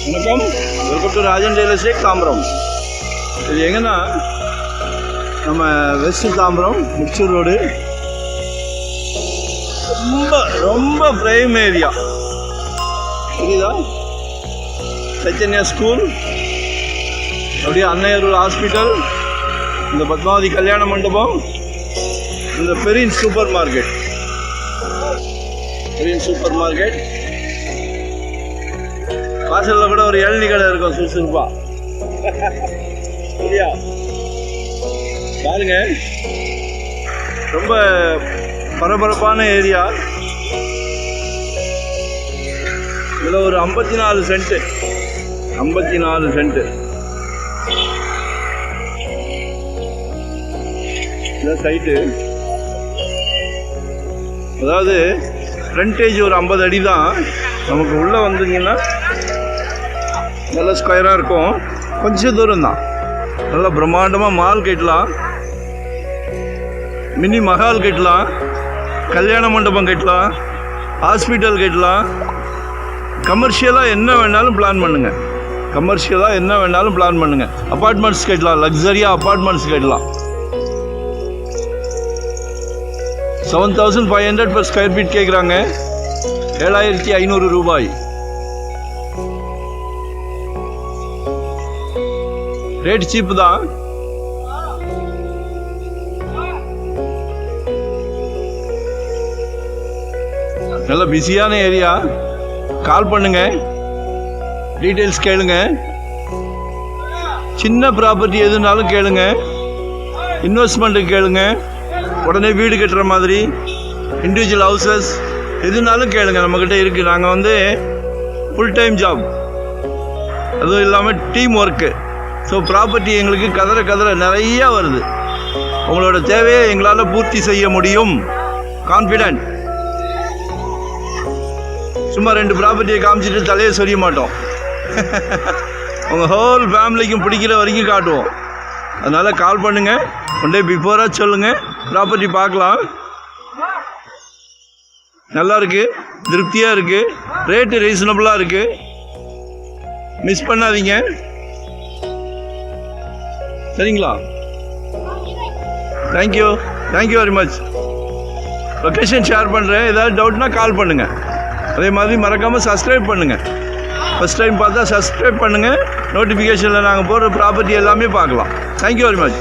வணக்கம், welcome to Rajan real estate Tambaram. இது எங்கன்னா நம்ம வெஸ்ட் தாம்பரம் மிக்சூர் ரோடு, ரொம்ப ரொம்ப பிரைம் ஏரியா. புரியுதா? சைத்தன்யா ஸ்கூல், அப்படியே அன்னையர் ஹாஸ்பிட்டல், இந்த பத்மாவதி கல்யாண மண்டபம், இந்த பெரின் சூப்பர் மார்க்கெட். வாசலில் கூட ஒரு இளநீ கடை இருக்கும் சுறுசுறுப்பா. சரியா? பாருங்க, ரொம்ப பரபரப்பான ஏரியா. இதில் ஒரு 54 சென்ட்டு இதான் சைட்டு. அதாவது ஃப்ரண்டேஜ் ஒரு 50 அடி தான். நமக்கு உள்ளே வந்தீங்கன்னா நல்ல ஸ்கொயராக இருக்கும். கொஞ்சம் தூரம் தான். நல்லா பிரம்மாண்டமாக மால் கட்டலாம், மினி மஹால் கட்டலாம், கல்யாண மண்டபம் கட்டலாம், ஹாஸ்பிட்டல் கட்டலாம். கமர்ஷியலாக என்ன வேணாலும் பிளான் பண்ணுங்கள். அப்பார்ட்மெண்ட்ஸ் கட்டலாம், லக்ஸரியாக அப்பார்ட்மெண்ட்ஸ் கட்டலாம். 7500 per ஸ்கொயர் ஃபீட் கேட்குறாங்க. 7500 ரூபாய். ரேட் சீப்பு தான். நல்ல பிஸியான ஏரியா. கால் பண்ணுங்க, டீட்டெயில்ஸ் கேளுங்க. சின்ன ப்ராப்பர்ட்டி எதுனாலும் கேளுங்க, இன்வெஸ்ட்மெண்ட்டுக்கு கேளுங்க, உடனே வீடு கட்டுற மாதிரி இண்டிவிஜுவல் ஹவுசஸ் எதுனாலும் கேளுங்க, நம்மக்கிட்ட இருக்குது. நாங்கள் ஃபுல் டைம் ஜாப், அதுவும் இல்லாமல் டீம் ஒர்க்கு. ஸோ ப்ராப்பர்ட்டி எங்களுக்கு கதற நிறையா வருது. உங்களோட தேவையை எங்களால் பூர்த்தி செய்ய முடியும். கான்ஃபிடென்ட். சும்மா 2 ப்ராப்பர்ட்டியை காமிச்சிட்டு தலையை சொரிய மாட்டோம். உங்கள் ஹோல் ஃபேமிலிக்கும் பிடிக்கிற வரைக்கும் காட்டுவோம். அதனால் கால் பண்ணுங்கள், ஒன் டே பிஃபோராக சொல்லுங்கள், ப்ராப்பர்ட்டி பார்க்கலாம். நல்லா இருக்குது, திருப்தியாக இருக்குது, ரேட்டு ரீசனபுளாக இருக்குது. மிஸ் பண்ணாதீங்க, சரிங்களா? Thank you very much. Location share பண்ணுறேன். ஏதாவது டவுட்னா கால் பண்ணுங்கள். அதே மாதிரி மறக்காமல் சப்ஸ்கிரைப் பண்ணுங்கள். ஃபஸ்ட் டைம் பார்த்தா சப்ஸ்கிரைப் பண்ணுங்கள். நோட்டிஃபிகேஷனில் நாங்கள் போடுற ப்ராப்பர்ட்டி எல்லாமே பார்க்கலாம். Thank you very much.